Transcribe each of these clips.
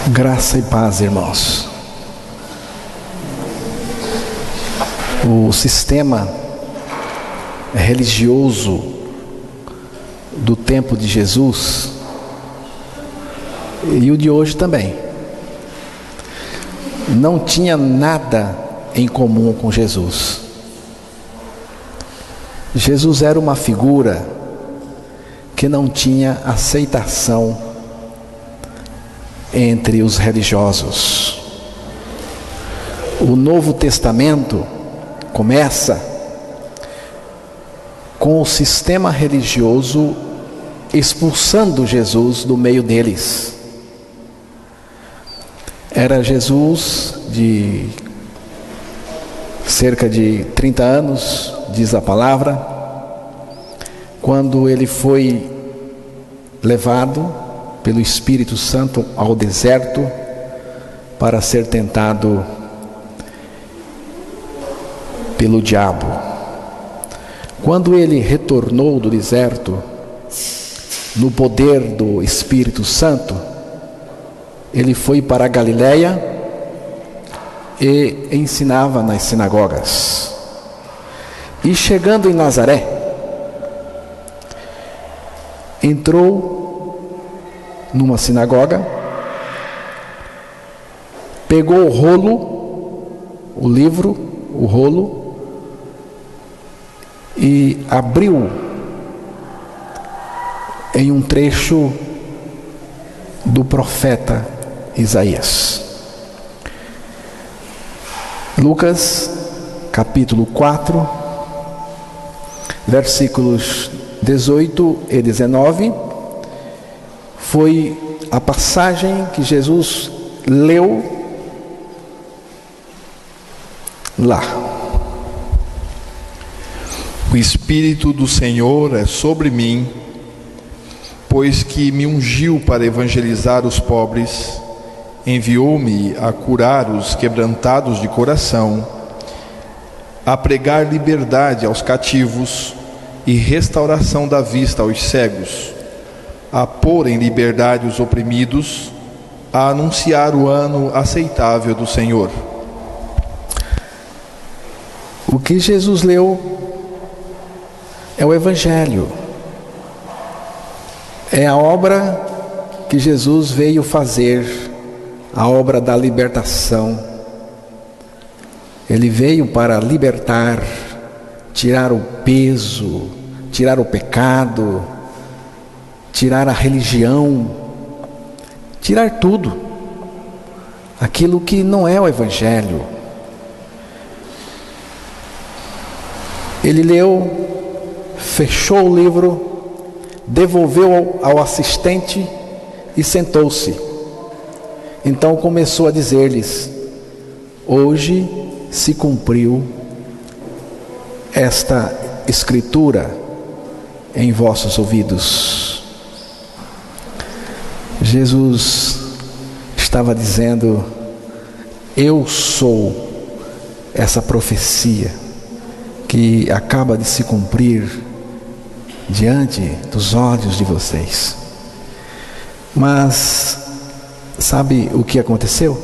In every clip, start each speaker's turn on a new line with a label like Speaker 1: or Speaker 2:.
Speaker 1: Graça e paz, irmãos. O sistema religioso do tempo de Jesus e o de hoje também não tinha nada em comum com Jesus. Jesus era uma figura que não tinha aceitação entre os religiosos. O Novo Testamento começa com o sistema religioso expulsando Jesus do meio deles. Era Jesus de cerca de 30 anos, diz a palavra, quando ele foi levado pelo Espírito Santo ao deserto para ser tentado pelo diabo. Quando ele retornou do deserto, no poder do Espírito Santo, ele foi para a Galileia e ensinava nas sinagogas. E chegando em Nazaré, entrou numa sinagoga, pegou o rolo, o livro, o rolo, e abriu em um trecho do profeta Isaías. Lucas, capítulo 4, versículos 18 e 19, foi a passagem que Jesus leu lá.
Speaker 2: O Espírito do Senhor é sobre mim, pois que me ungiu para evangelizar os pobres, enviou-me a curar os quebrantados de coração, a pregar liberdade aos cativos e restauração da vista aos cegos, a pôr em liberdade os oprimidos, a anunciar o ano aceitável do Senhor.
Speaker 1: O que Jesus leu é o Evangelho. É a obra que Jesus veio fazer, a obra da libertação. Ele veio para libertar, tirar o peso, tirar o pecado, tirar a religião, tirar tudo, aquilo que não é o Evangelho. Ele leu, fechou o livro, devolveu ao assistente e sentou-se. Então começou a dizer-lhes: hoje se cumpriu esta escritura em vossos ouvidos. Jesus estava dizendo: eu sou essa profecia que acaba de se cumprir diante dos olhos de vocês. Mas sabe o que aconteceu?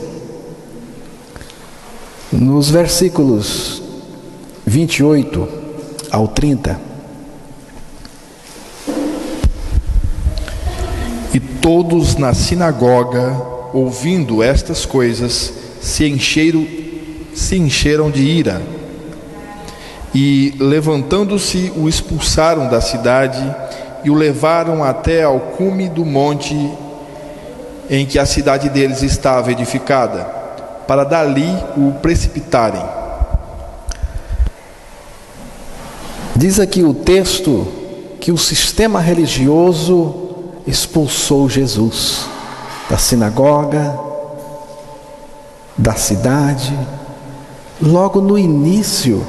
Speaker 1: Nos versículos 28 ao 30,
Speaker 2: e todos na sinagoga, ouvindo estas coisas, se encheram de ira, e levantando-se o expulsaram da cidade e o levaram até ao cume do monte em que a cidade deles estava edificada, para dali o precipitarem.
Speaker 1: Diz aqui o texto que o sistema religioso expulsou Jesus da sinagoga, da cidade, logo no início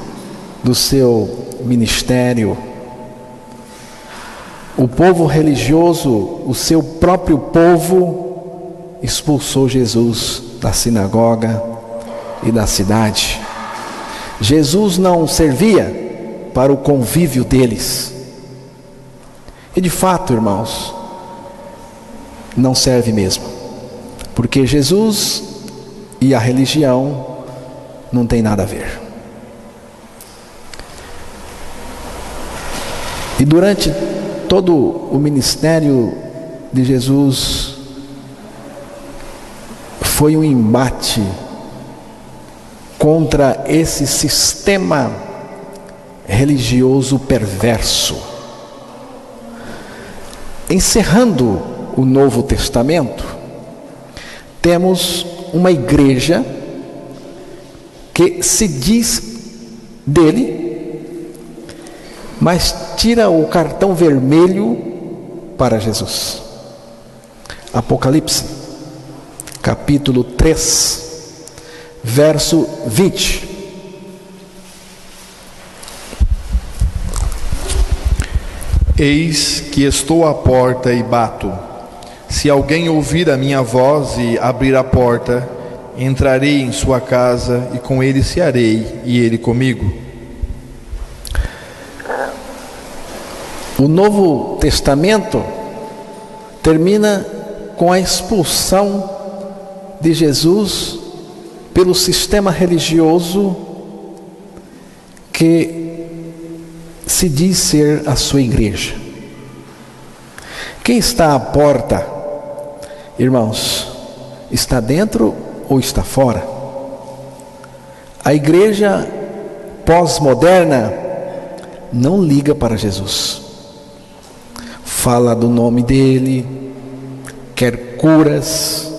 Speaker 1: do seu ministério. O povo religioso, o seu próprio povo, expulsou Jesus da sinagoga e da cidade. Jesus não servia para o convívio deles. E de fato, irmãos, não serve mesmo. porque Jesus e a religião não tem nada a ver. E durante todo o ministério de Jesus foi um embate contra esse sistema religioso perverso. Encerrando o Novo Testamento, temos uma igreja que se diz dele, mas tira o cartão vermelho para Jesus. Apocalipse, capítulo 3, verso 20.
Speaker 2: Eis que estou à porta e bato. Se alguém ouvir a minha voz e abrir a porta, entrarei em sua casa e com ele cearei e ele comigo.
Speaker 1: O Novo Testamento termina com a expulsão de Jesus pelo sistema religioso que se diz ser a sua igreja. Quem está à porta, irmãos, está dentro ou está fora? A igreja pós-moderna não liga para Jesus. Fala do nome dele, quer curas,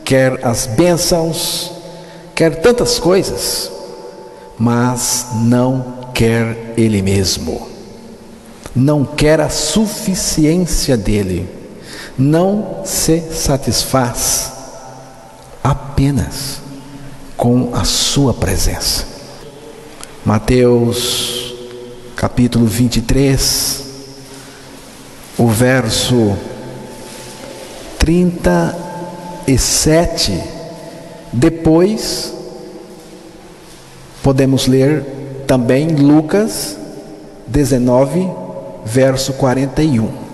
Speaker 1: quer as bênçãos, quer tantas coisas, mas não quer ele mesmo, não quer a suficiência dele, não se satisfaz apenas com a sua presença. Mateus capítulo 23, o verso 37, depois podemos ler também Lucas 19, verso 41.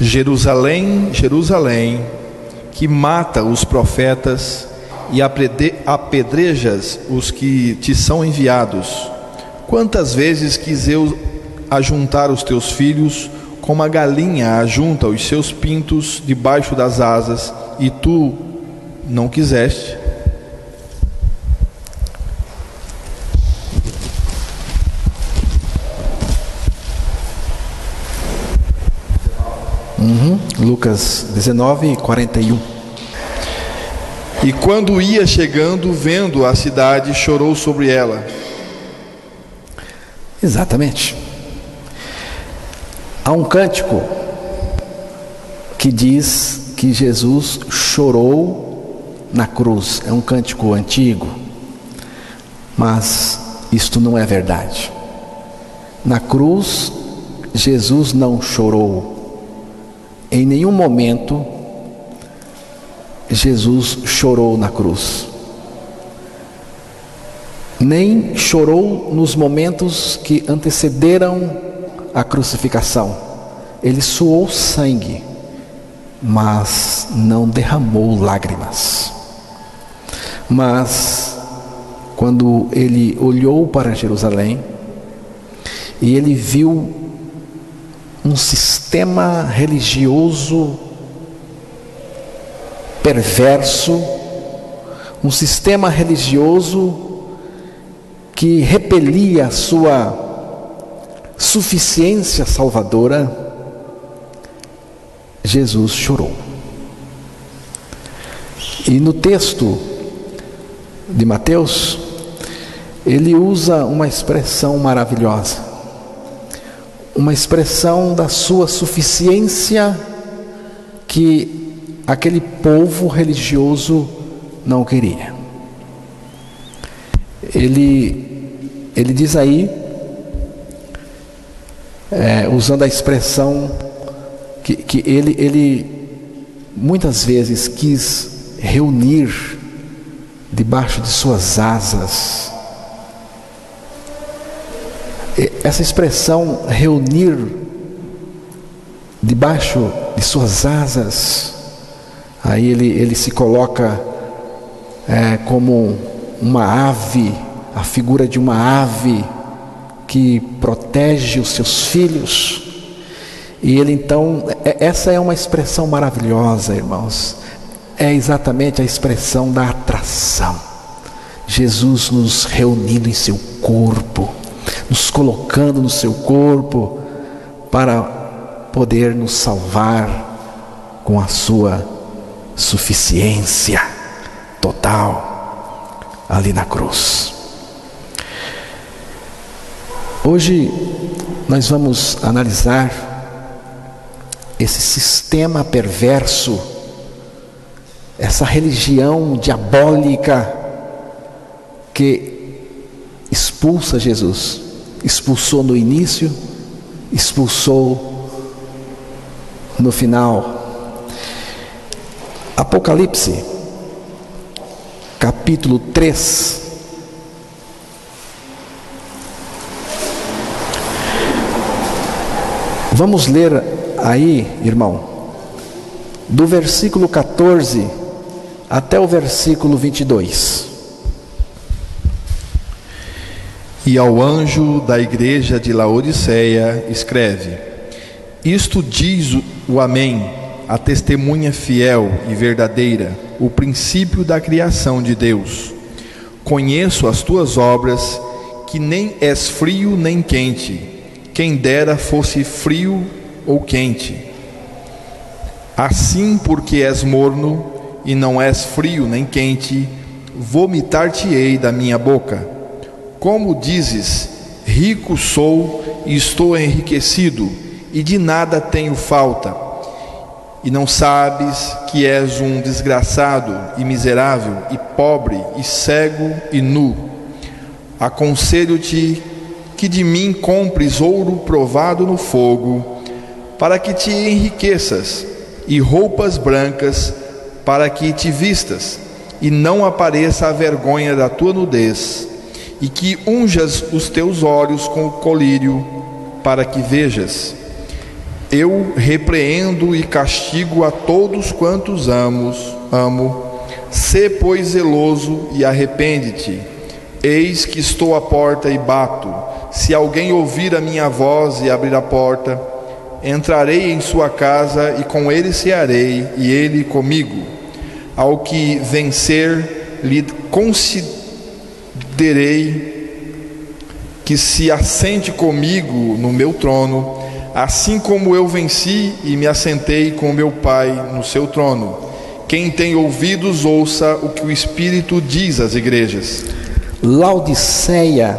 Speaker 2: Jerusalém, Jerusalém, que mata os profetas e apedrejas os que te são enviados. Quantas vezes quis eu ajuntar os teus filhos, como a galinha ajunta os seus pintos debaixo das asas, e tu não quiseste.
Speaker 1: Lucas 19, 41.
Speaker 2: E quando ia chegando, vendo a cidade, chorou sobre ela.
Speaker 1: Exatamente. Há um cântico que diz que Jesus chorou na cruz. É um cântico antigo, mas isto não é verdade. Na cruz, Jesus não chorou. Em nenhum momento Jesus chorou na cruz. Nem chorou nos momentos que antecederam a crucificação. Ele suou sangue, mas não derramou lágrimas. Mas quando ele olhou para Jerusalém e ele viu um sistema religioso perverso, um sistema religioso que repelia a sua suficiência salvadora, Jesus chorou. E no texto de Mateus, ele usa uma expressão maravilhosa, uma expressão da sua suficiência que aquele povo religioso não queria. Ele diz aí, usando a expressão que ele muitas vezes quis reunir debaixo de suas asas. Essa expressão reunir debaixo de suas asas Aí ele se coloca como uma ave, a figura de uma ave que protege os seus filhos. E ele então, essa é uma expressão maravilhosa, irmãos. É exatamente a expressão da atração. Jesus nos reunindo em seu corpo, nos colocando no seu corpo para poder nos salvar com a sua suficiência total ali na cruz. Hoje nós vamos analisar esse sistema perverso, essa religião diabólica que expulsa Jesus. Expulsou no início, expulsou no final. Apocalipse, capítulo 3. Vamos ler aí, irmão, do versículo 14 até o versículo 22.
Speaker 2: E ao anjo da igreja de Laodiceia escreve: Isto diz o Amém, a testemunha fiel e verdadeira, o princípio da criação de Deus. Conheço as tuas obras, que nem és frio nem quente. Quem dera fosse frio ou quente. Assim, porque és morno e não és frio nem quente, vomitar-te-ei da minha boca. Como dizes, rico sou e estou enriquecido, e de nada tenho falta, e não sabes que és um desgraçado e miserável, e pobre, e cego, e nu. Aconselho-te que de mim compres ouro provado no fogo, para que te enriqueças, e roupas brancas, para que te vistas, e não apareça a vergonha da tua nudez, e que unjas os teus olhos com o colírio, para que vejas. Eu repreendo e castigo a todos quantos amo. Sê, pois, zeloso e arrepende-te. Eis que estou à porta e bato. Se alguém ouvir a minha voz e abrir a porta, entrarei em sua casa e com ele cearei, e ele comigo. Ao que vencer, lhe concederei que se assente comigo no meu trono, assim como eu venci e me assentei com meu Pai no seu trono. Quem tem ouvidos, ouça o que o Espírito diz às igrejas.
Speaker 1: Laodiceia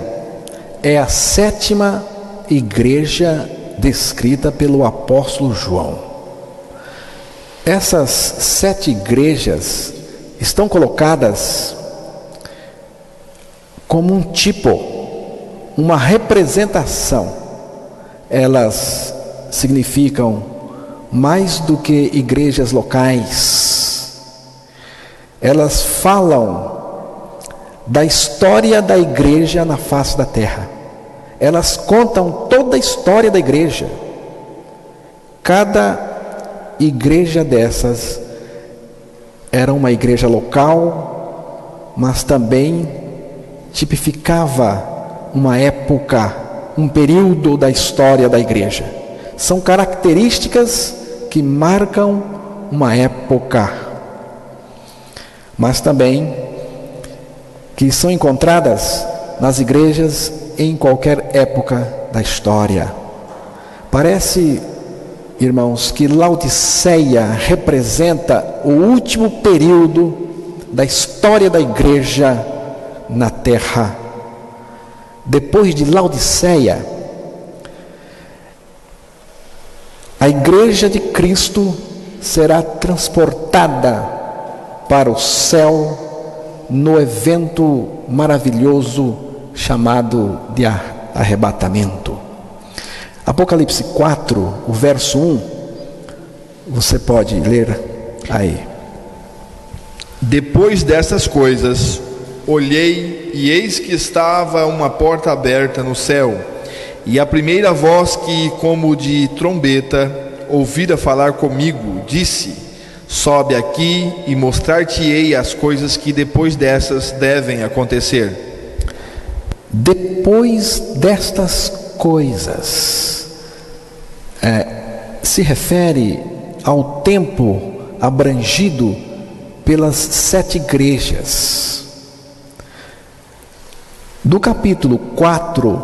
Speaker 1: é a 7ª igreja descrita pelo apóstolo João. Essas 7 igrejas estão colocadas como um tipo, uma representação. Elas significam mais do que igrejas locais. Elas falam da história da igreja na face da terra. Elas contam toda a história da igreja. Cada igreja dessas era uma igreja local, mas também tipificava uma época, um período da história da igreja. São características que marcam uma época, mas também que são encontradas nas igrejas em qualquer época da história. Parece, irmãos, que Laodiceia representa o último período da história da igreja na terra. Depois de Laodiceia, a igreja de Cristo será transportada para o céu no evento maravilhoso chamado de arrebatamento. Apocalipse 4, o verso 1, você pode ler aí.
Speaker 2: Depois dessas coisas, olhei e eis que estava uma porta aberta no céu, e a primeira voz que, como de trombeta, ouvira falar comigo, disse: sobe aqui e mostrar-te-ei as coisas que depois dessas devem acontecer.
Speaker 1: Depois destas coisas, se refere ao tempo abrangido pelas 7 igrejas. Do capítulo 4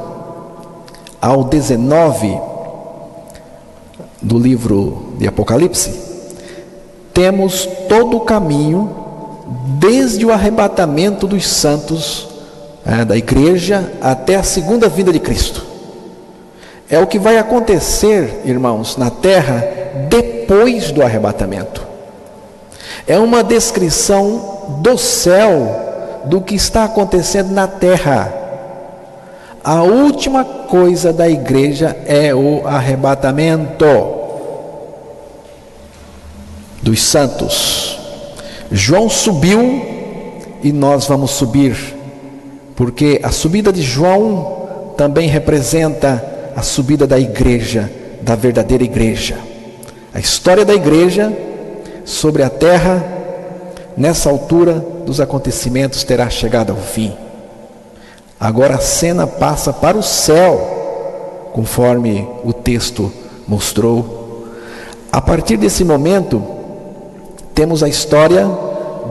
Speaker 1: ao 19 do livro de Apocalipse, temos todo o caminho desde o arrebatamento dos santos da igreja até a segunda vinda de Cristo. É o que vai acontecer, irmãos, na terra depois do arrebatamento. É uma descrição do céu do que está acontecendo na terra. A última coisa da igreja é o arrebatamento dos santos. João subiu e nós vamos subir, porque a subida de João também representa a subida da igreja, da verdadeira igreja. A história da igreja sobre a terra, nessa altura dos acontecimentos, terá chegado ao fim. Agora a cena passa para o céu, conforme o texto mostrou. A partir desse momento, temos a história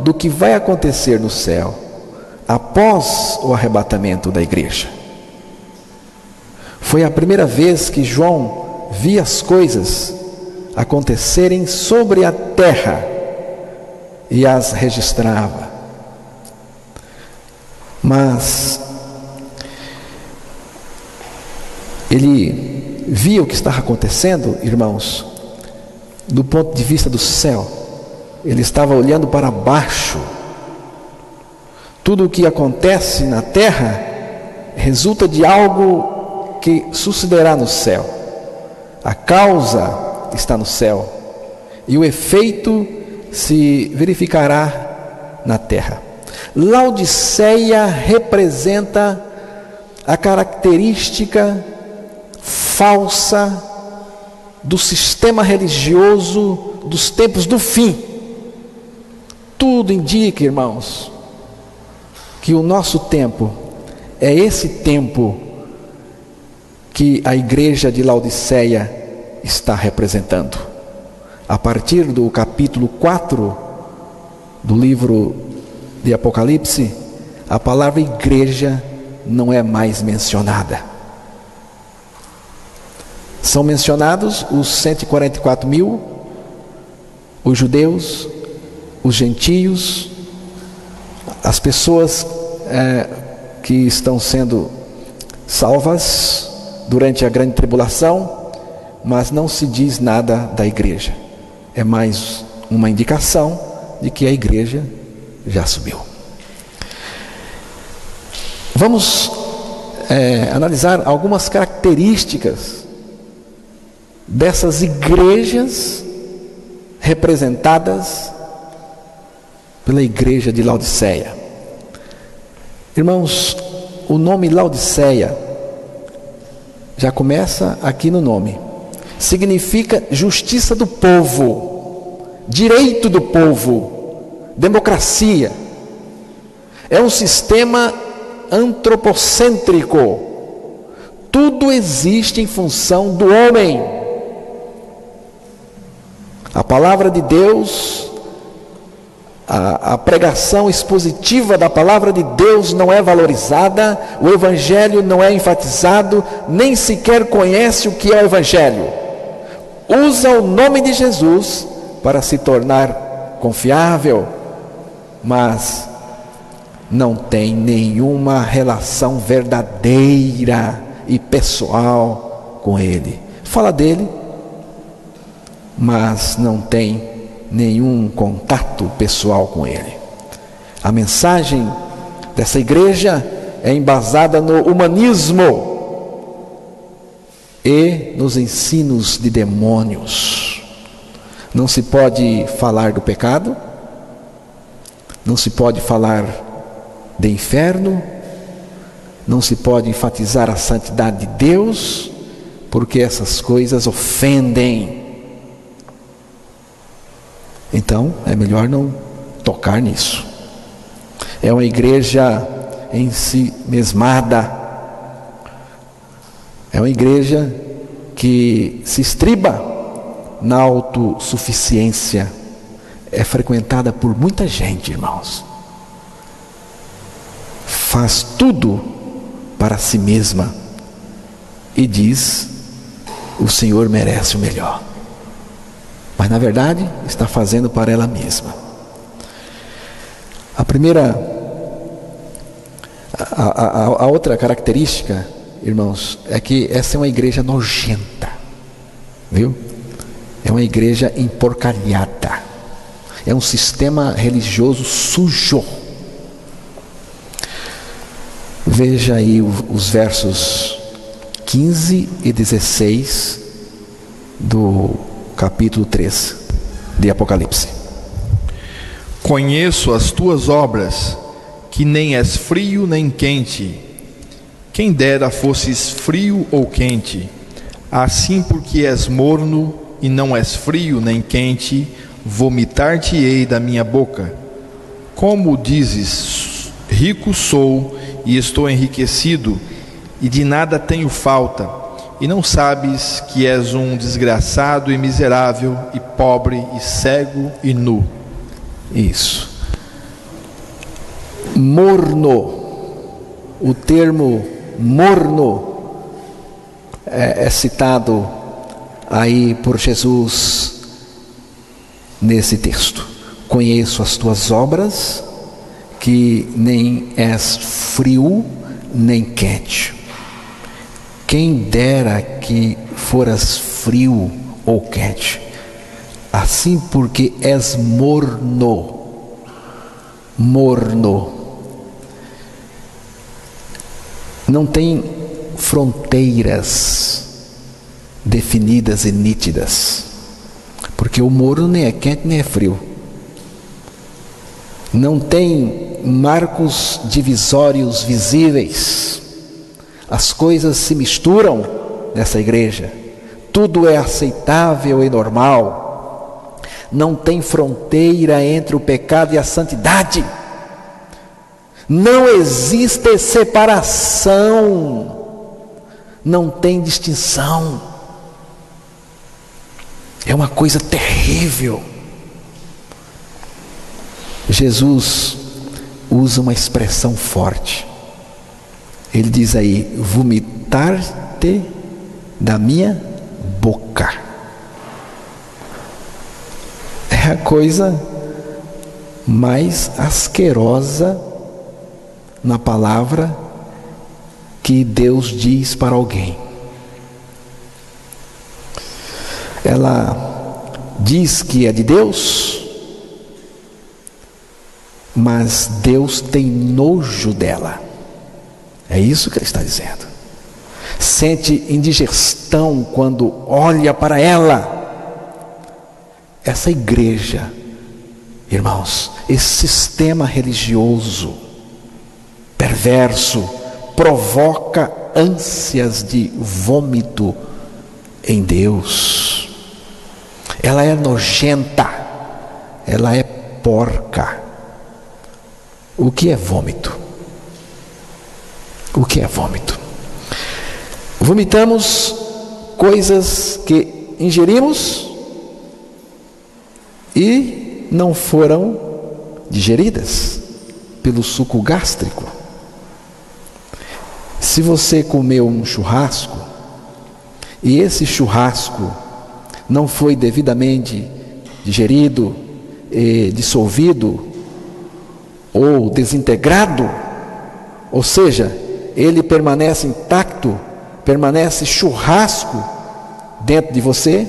Speaker 1: do que vai acontecer no céu, após o arrebatamento da igreja. Foi a primeira vez que João via as coisas acontecerem sobre a terra e as registrava. Mas ele via o que estava acontecendo, irmãos, do ponto de vista do céu. Ele estava olhando para baixo. Tudo o que acontece na terra resulta de algo que sucederá no céu. A causa está no céu e o efeito se verificará na terra. Laodiceia representa a característica falsa do sistema religioso dos tempos do fim. Tudo indica, irmãos, que o nosso tempo é esse tempo que a igreja de Laodiceia está representando. A partir do capítulo 4 do livro de Apocalipse, a palavra igreja não é mais mencionada. São mencionados os 144 mil, os judeus, os gentios, as pessoas que estão sendo salvas durante a grande tribulação, mas não se diz nada da igreja. É mais uma indicação de que a igreja já subiu. Vamos analisar algumas características dessas igrejas representadas pela igreja de Laodiceia. Irmãos, o nome Laodiceia já começa aqui no nome. Significa justiça do povo, direito do povo, democracia. É um sistema antropocêntrico. Tudo existe em função do homem. A palavra de Deus, a pregação expositiva da palavra de Deus não é valorizada, o evangelho não é enfatizado, nem sequer conhece o que é o evangelho. Usa o nome de Jesus para se tornar confiável, mas não tem nenhuma relação verdadeira e pessoal com Ele. Fala dele, mas não tem nenhum contato pessoal com Ele. A mensagem dessa igreja é embasada no humanismo e nos ensinos de demônios. Não se pode falar do pecado, não se pode falar de inferno, não se pode enfatizar a santidade de Deus, porque essas coisas ofendem. Então é melhor não tocar nisso. É uma igreja em si mesmada, é uma igreja que se estriba na autossuficiência, é frequentada por muita gente, irmãos. Faz tudo para si mesma e diz: o Senhor merece o melhor, mas na verdade está fazendo para ela mesma. A outra característica, irmãos, é que essa é uma igreja nojenta, viu? É uma igreja emporcalhada, é um sistema religioso sujo. Veja aí os versos 15 e 16 do capítulo 3 de Apocalipse.
Speaker 2: Conheço as tuas obras, que nem és frio nem quente. Quem dera fosses frio ou quente. Assim, porque és morno e não és frio nem quente, vomitar-te-ei da minha boca. Como dizes, rico sou e estou enriquecido, e de nada tenho falta, e não sabes que és um desgraçado e miserável, e pobre, e cego, e nu.
Speaker 1: Isso. Morno. O termo morno é citado aí por Jesus nesse texto. Conheço as tuas obras, que nem és frio nem quente. Quem dera que foras frio ou quente. Assim, porque és morno. Morno. Não tem fronteiras definidas e nítidas, porque o morno nem é quente nem é frio. Não tem marcos divisórios visíveis. As coisas se misturam nessa igreja. Tudo é aceitável e normal. Não tem fronteira entre o pecado e a santidade. Não existe separação. Não tem distinção. É uma coisa terrível. Jesus usa uma expressão forte. Ele diz aí: vomitar-te da minha boca. É a coisa mais asquerosa na palavra que Deus diz para alguém. Ela diz que é de Deus, mas Deus tem nojo dela. É isso que ele está dizendo. Sente indigestão quando olha para ela. Essa igreja, irmãos, esse sistema religioso perverso provoca ânsias de vômito em Deus. Ela é nojenta, ela é porca. O que é vômito? O que é vômito? Vomitamos coisas que ingerimos e não foram digeridas pelo suco gástrico. Se você comeu um churrasco e esse churrasco não foi devidamente digerido, dissolvido ou desintegrado, ou seja, ele permanece intacto, permanece churrasco dentro de você,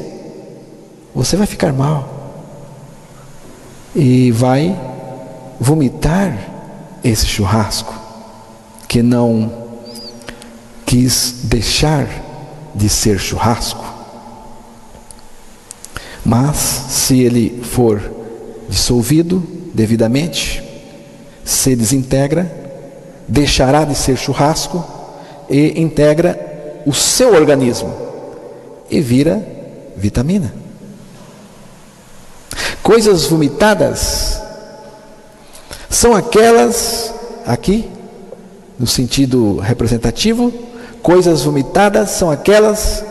Speaker 1: você vai ficar mal e vai vomitar esse churrasco que não quis deixar de ser churrasco. Mas se ele for dissolvido devidamente, se desintegra, deixará de ser churrasco e integra o seu organismo e vira vitamina. Coisas vomitadas são aquelas, aqui, no sentido representativo, coisas vomitadas são aquelas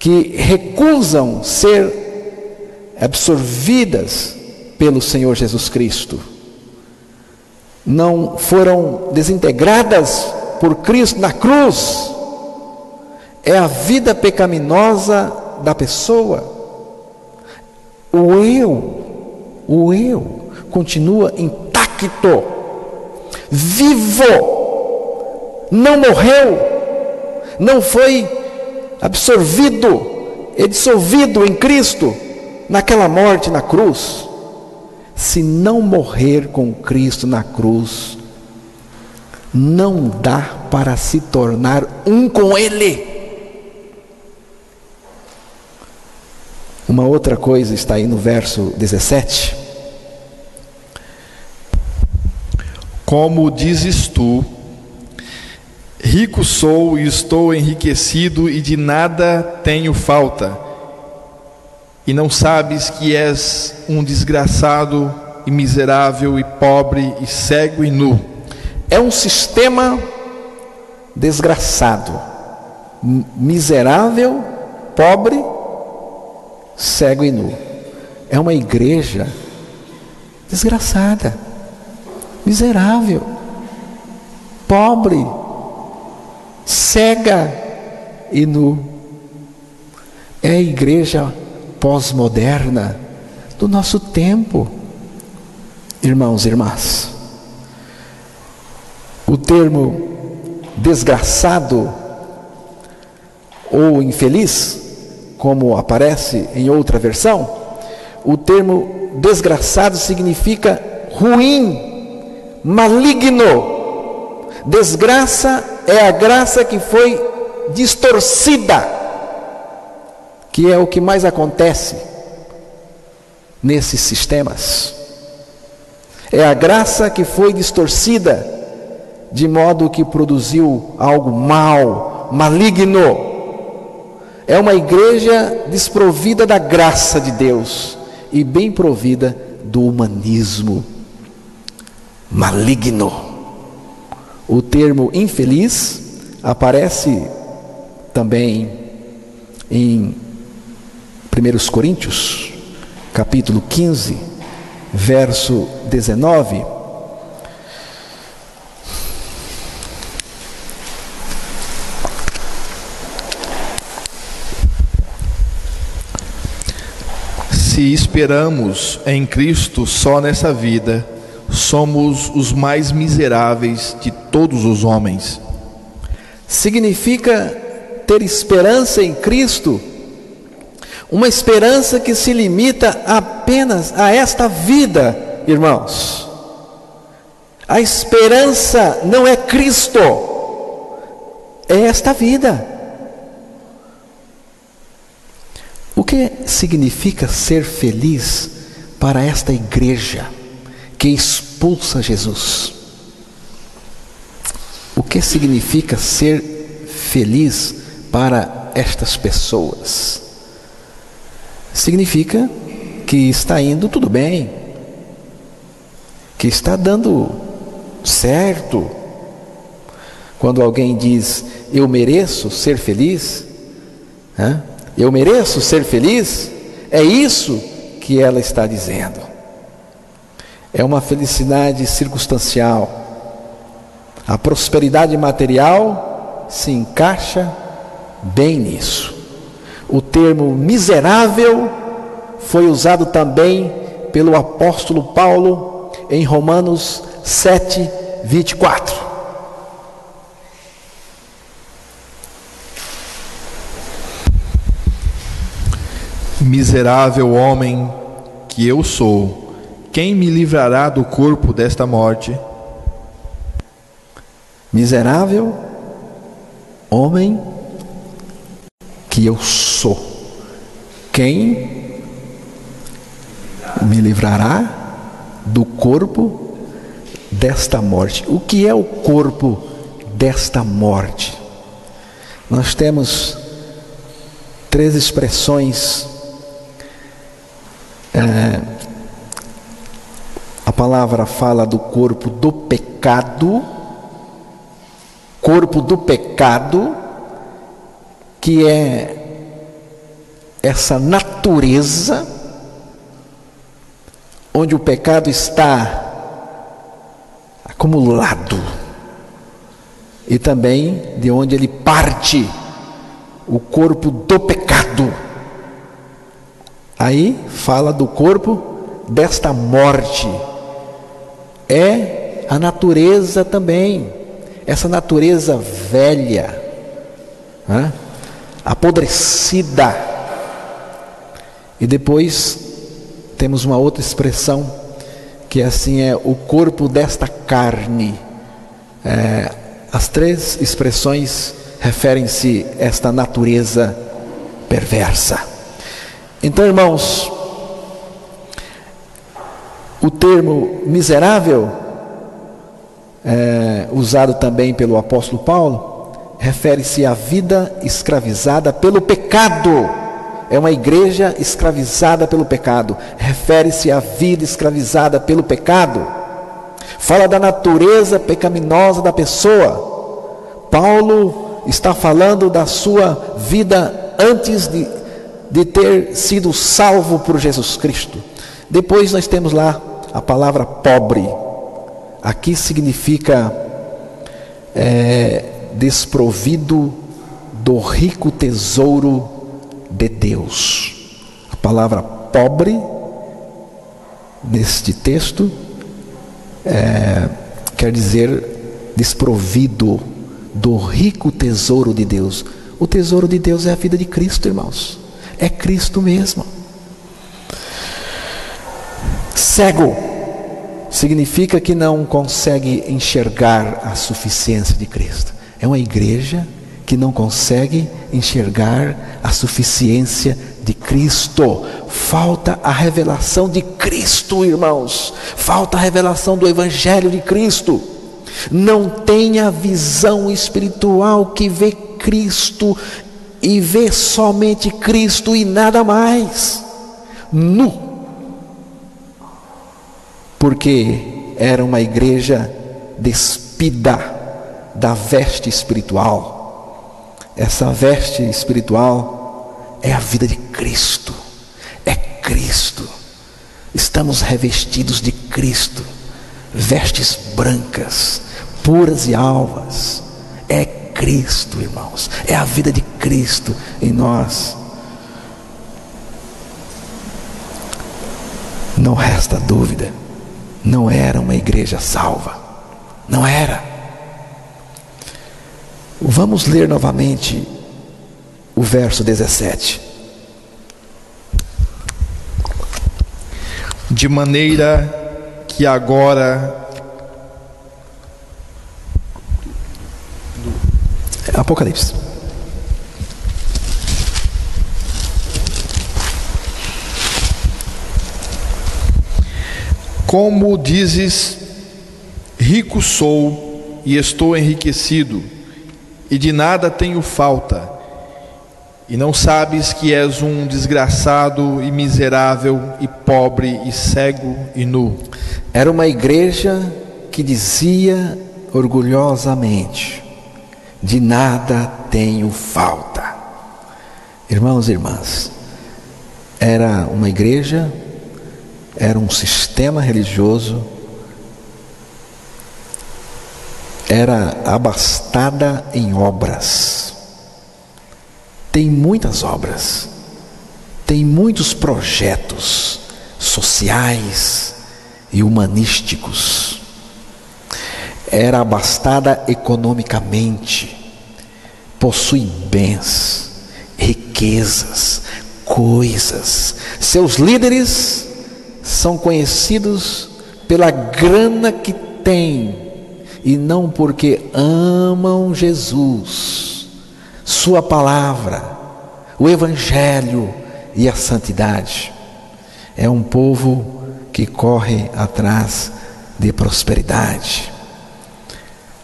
Speaker 1: que recusam ser absorvidas pelo Senhor Jesus Cristo. Não foram desintegradas por Cristo na cruz. É a vida pecaminosa da pessoa. O eu continua intacto, vivo, não morreu, não foi absorvido e dissolvido em Cristo naquela morte na cruz. Se não morrer com Cristo na cruz, não dá para se tornar um com Ele. Uma outra coisa está aí no verso 17.
Speaker 2: Como dizes tu, rico sou e estou enriquecido e de nada tenho falta, e não sabes que és um desgraçado e miserável e pobre e cego e nu.
Speaker 1: É um sistema desgraçado, miserável, pobre, cego e nu. É uma igreja desgraçada, miserável, pobre, cega e nu. É a igreja pós-moderna do nosso tempo. Irmãos e irmãs, o termo desgraçado ou infeliz, como aparece em outra versão, o termo desgraçado significa ruim, maligno. Desgraça é a graça que foi distorcida, que é o que mais acontece nesses sistemas. É a graça que foi distorcida, de modo que produziu algo mal, maligno. É uma igreja desprovida da graça de Deus e bem provida do humanismo maligno. O termo infeliz aparece também em 1 Coríntios, capítulo 15, verso 19.
Speaker 2: Se esperamos em Cristo só nessa vida, somos os mais miseráveis de todos os homens.
Speaker 1: Significa ter esperança em Cristo, uma esperança que se limita apenas a esta vida, irmãos. A esperança não é Cristo, é esta vida. O que significa ser feliz para esta igreja que expulsa Jesus? O que significa ser feliz para estas pessoas? Significa que está indo tudo bem, que está dando certo. Quando alguém diz, eu mereço ser feliz, eu mereço ser feliz, é isso que ela está dizendo. É uma felicidade circunstancial. A prosperidade material se encaixa bem nisso. O termo miserável foi usado também pelo apóstolo Paulo em Romanos 7, 24.
Speaker 2: Miserável homem que eu sou, quem me livrará do corpo desta morte?
Speaker 1: Miserável homem que eu sou, quem me livrará do corpo desta morte? O que é o corpo desta morte? Nós temos 3 expressões A palavra fala do corpo do pecado, que é essa natureza onde o pecado está acumulado, e também de onde ele parte, o corpo do pecado. Aí fala do corpo desta morte, é a natureza também, essa natureza velha, apodrecida. E depois temos uma outra expressão, que assim é o corpo desta carne. As três expressões referem-se a esta natureza perversa. Então, irmãos, o termo miserável, usado também pelo apóstolo Paulo, refere-se à vida escravizada pelo pecado. É uma igreja escravizada pelo pecado. Refere-se à vida escravizada pelo pecado. Fala da natureza pecaminosa da pessoa. Paulo está falando da sua vida antes de ter sido salvo por Jesus Cristo. Depois nós temos lá a palavra pobre. Aqui significa desprovido do rico tesouro de Deus. A palavra pobre neste texto quer dizer desprovido do rico tesouro de Deus. O tesouro de Deus é a vida de Cristo, irmãos. É Cristo mesmo. Cego significa que não consegue enxergar a suficiência de Cristo. É uma igreja que não consegue enxergar a suficiência de Cristo. Falta a revelação de Cristo, irmãos. Falta a revelação do Evangelho de Cristo. Não tem a visão espiritual que vê Cristo e vê somente Cristo e nada mais. Nu. Porque era uma igreja despida da veste espiritual. Essa veste espiritual é a vida de Cristo. É Cristo. Estamos revestidos de Cristo. Vestes brancas, puras e alvas. É Cristo, irmãos. É a vida de Cristo em nós. Não resta dúvida. Não era uma igreja salva. Não era. Vamos ler novamente o verso 17.
Speaker 2: De maneira que agora...
Speaker 1: Apocalipse.
Speaker 2: Como dizes, rico sou e estou enriquecido, e de nada tenho falta, e não sabes que és um desgraçado e miserável e pobre e cego e nu.
Speaker 1: Era uma igreja que dizia orgulhosamente: de nada tenho falta. Irmãos e irmãs, era uma igreja, era um sistema religioso, era abastada em obras. Tem muitas obras, tem muitos projetos sociais e humanísticos. Era abastada economicamente, possui bens, riquezas, coisas. Seus líderes são conhecidos pela grana que têm e não porque amam Jesus, sua palavra, o Evangelho e a santidade. É um povo que corre atrás de prosperidade.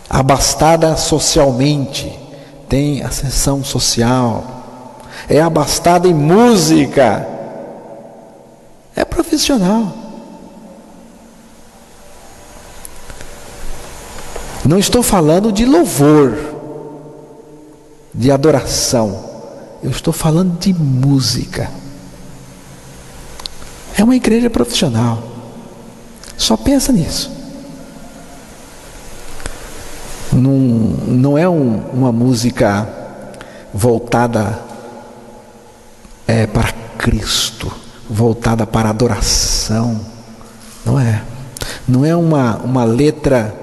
Speaker 1: Abastada socialmente, tem ascensão social. É abastada em música. É profissional. Não estou falando de louvor, de adoração. Eu estou falando de música. É uma igreja profissional. Só pensa nisso. Não é uma música voltada para Cristo, voltada para adoração. Não é uma letra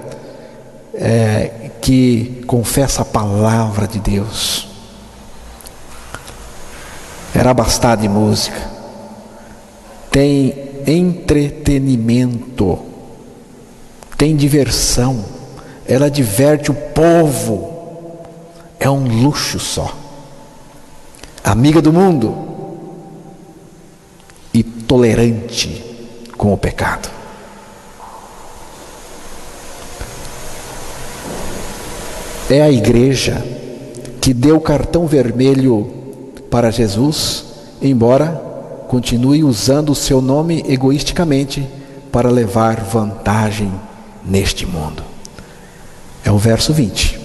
Speaker 1: que confessa a palavra de Deus. Era bastante de música. Tem entretenimento, tem diversão, ela diverte o povo. É um luxo só. Amiga do mundo e tolerante com o pecado. É a igreja que deu cartão vermelho para Jesus, embora continue usando o seu nome egoisticamente para levar vantagem neste mundo. É o verso 20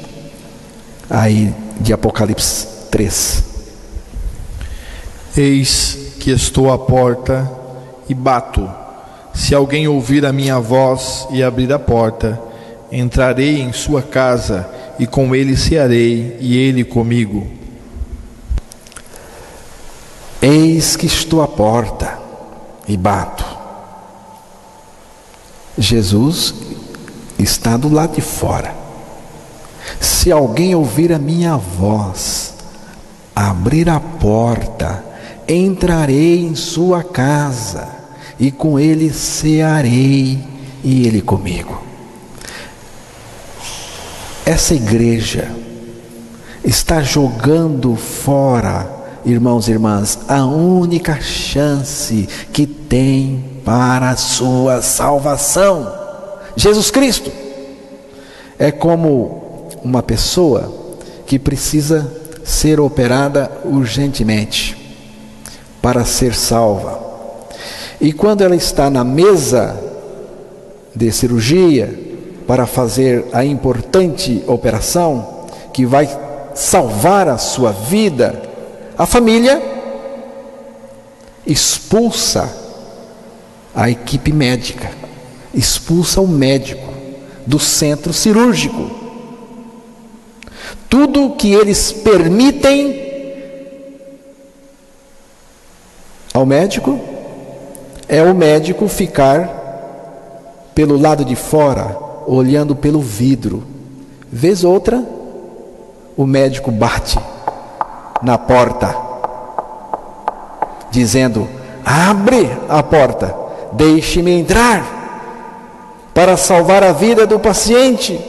Speaker 1: aí de Apocalipse 3.
Speaker 2: Eis que estou à porta e bato. Se alguém ouvir a minha voz e abrir a porta, entrarei em sua casa e com ele cearei e ele comigo.
Speaker 1: Eis que estou à porta e bato. Jesus está do lado de fora. Se alguém ouvir a minha voz, abrir a porta, entrarei em sua casa e com ele cearei e ele comigo. Essa igreja está jogando fora, irmãos e irmãs, a única chance que tem para a sua salvação: Jesus Cristo. É como uma pessoa que precisa ser operada urgentemente para ser salva. E quando ela está na mesa de cirurgia para fazer a importante operação que vai salvar a sua vida, a família expulsa a equipe médica, expulsa o médico do centro cirúrgico. Tudo que eles permitem ao médico é o médico ficar pelo lado de fora, olhando pelo vidro. Vez outra, o médico bate na porta, dizendo: abre a porta, deixe-me entrar para salvar a vida do paciente,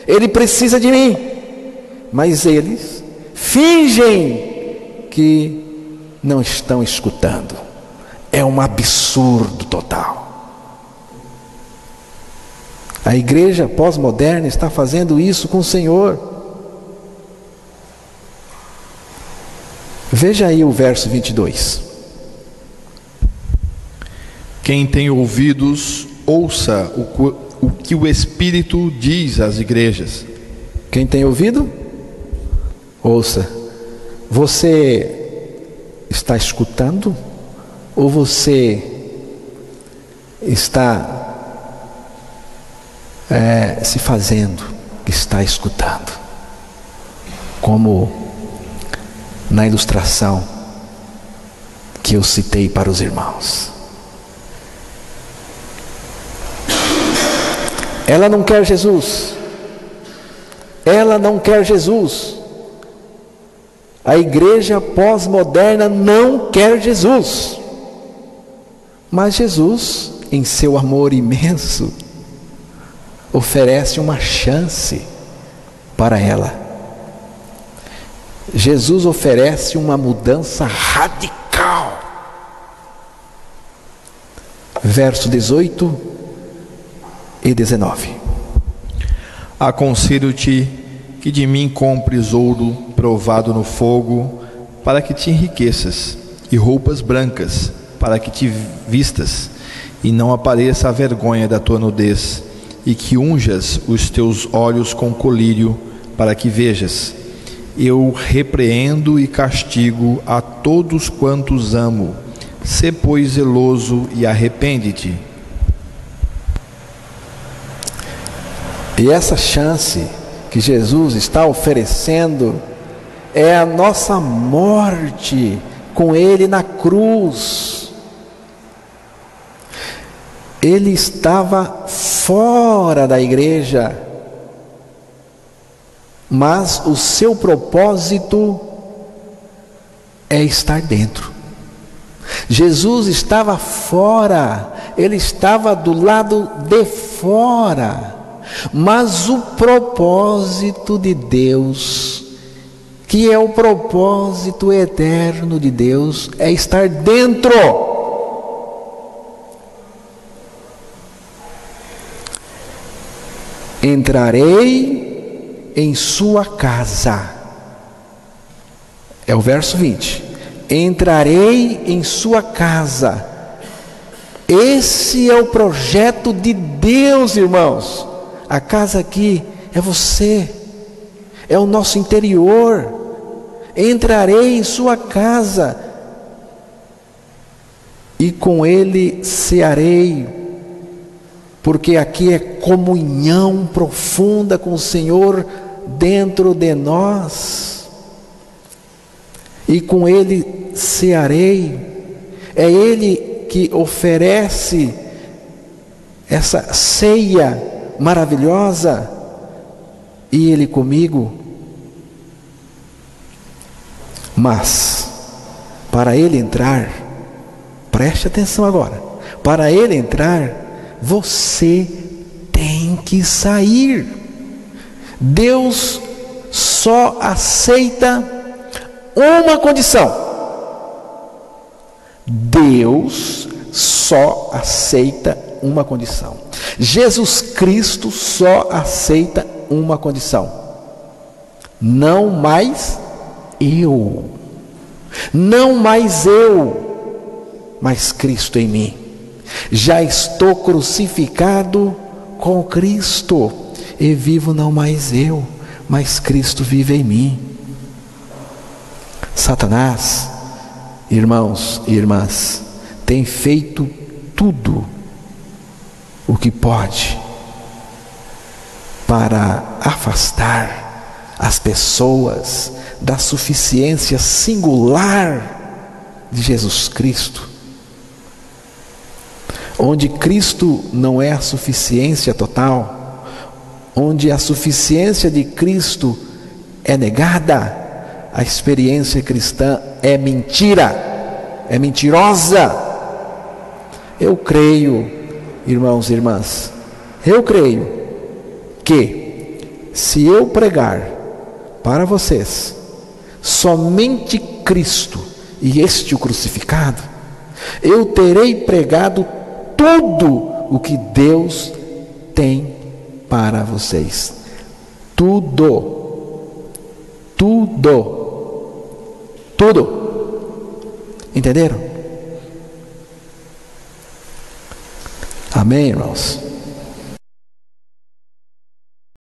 Speaker 1: ele precisa de mim. Mas eles fingem que não estão escutando. É um absurdo total. A igreja pós-moderna está fazendo isso com o Senhor. Veja aí o verso 22.
Speaker 2: Quem tem ouvidos, ouça o que o Espírito diz às igrejas.
Speaker 1: Quem tem ouvido, ouça. Você está escutando? Ou você está se fazendo que está escutando? Como na ilustração que eu citei para os irmãos. Ela não quer Jesus. Ela não quer Jesus. A igreja pós-moderna não quer Jesus. Mas Jesus, em seu amor imenso, oferece uma chance para ela. Jesus oferece uma mudança radical. Verso 18 e 19.
Speaker 2: Aconselho-te que de mim compres ouro provado no fogo, para que te enriqueças, e roupas brancas, para que te vistas, e não apareça a vergonha da tua nudez, e que unjas os teus olhos com colírio, para que vejas. Eu repreendo e castigo a todos quantos amo. Sê, pois, zeloso e arrepende-te.
Speaker 1: E essa chance que Jesus está oferecendo é a nossa morte com Ele na cruz. Ele estava fora da igreja, mas o seu propósito é estar dentro. Jesus estava fora, ele estava do lado de fora, mas o propósito de Deus, que é o propósito eterno de Deus, é estar dentro. Entrarei em sua casa. É o verso 20. Entrarei em sua casa. Esse é o projeto de Deus, irmãos. A casa aqui é você, é o nosso interior. Entrarei em sua casa e com Ele cearei, porque aqui é comunhão profunda com o Senhor dentro de nós, e com Ele cearei. É Ele que oferece essa ceia maravilhosa, e Ele comigo. Mas para Ele entrar, preste atenção agora, para Ele entrar, você tem que sair. Deus só aceita uma condição. Deus só aceita uma condição. Jesus Cristo só aceita uma condição: não mais eu, não mais eu, mas Cristo em mim. Já estou crucificado com Cristo, e vivo não mais eu, mas Cristo vive em mim. Satanás, irmãos e irmãs, tem feito tudo o que pode para afastar as pessoas da suficiência singular de Jesus Cristo. Onde Cristo não é a suficiência total, onde a suficiência de Cristo é negada, a experiência cristã é mentira, é mentirosa. Eu creio, irmãos e irmãs, eu creio que se eu pregar para vocês somente Cristo e este o crucificado, eu terei pregado tudo o que Deus tem para vocês. Tudo. Entenderam? Amém, irmãos?